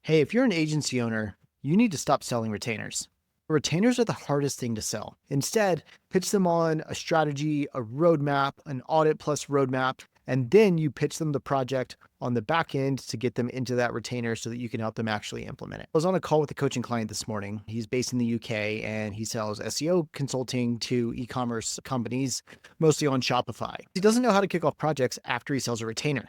Hey, if you're an agency owner, you need to stop selling retainers. Retainers are the hardest thing to sell. Instead, pitch them on a strategy, a roadmap, an audit plus roadmap, and then you pitch them the project on the back end to get them into that retainer so that you can help them actually implement it. I was on a call with a coaching client this morning. He's based in the UK and he sells SEO consulting to e-commerce companies, mostly on Shopify. He doesn't know how to kick off projects after he sells a retainer.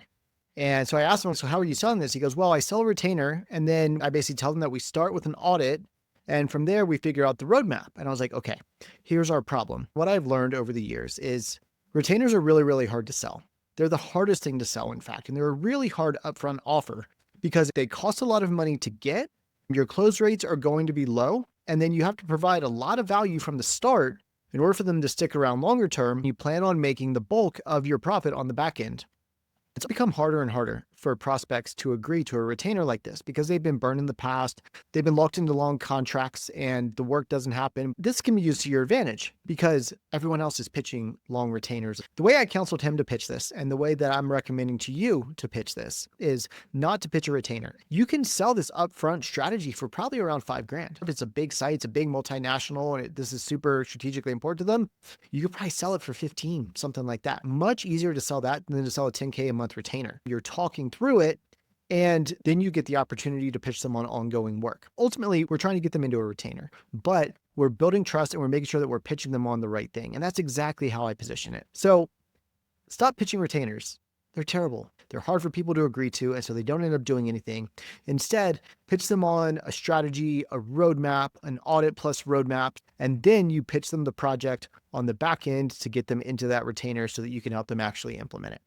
And so I asked him, so how are you selling this? He goes, well, I sell a retainer. And then I basically tell them that we start with an audit. And from there, we figure out the roadmap. And I was like, okay, here's our problem. What I've learned over the years is retainers are really, really hard to sell. They're the hardest thing to sell, in fact. And they're a really hard upfront offer because they cost a lot of money to get. Your close rates are going to be low. And then you have to provide a lot of value from the start in order for them to stick around longer term. You plan on making the bulk of your profit on the back end. It's become harder and harder for prospects to agree to a retainer like this because they've been burned in the past. They've been locked into long contracts and the work doesn't happen. This can be used to your advantage because everyone else is pitching long retainers. The way I counseled him to pitch this and the way that I'm recommending to you to pitch this is not to pitch a retainer. You can sell this upfront strategy for probably around $5,000. If it's a big site, it's a big multinational, and this is super strategically important to them, you could probably sell it for 15, something like that. Much easier to sell that than to sell a 10K a month retainer. You're talking through it, and then you get the opportunity to pitch them on ongoing work. Ultimately, we're trying to get them into a retainer, but we're building trust and we're making sure that we're pitching them on the right thing. And that's exactly how I position it. So stop pitching retainers. They're terrible. They're hard for people to agree to, and so they don't end up doing anything. Instead, pitch them on a strategy, a roadmap, an audit plus roadmap, and then you pitch them the project on the back end to get them into that retainer so that you can help them actually implement it.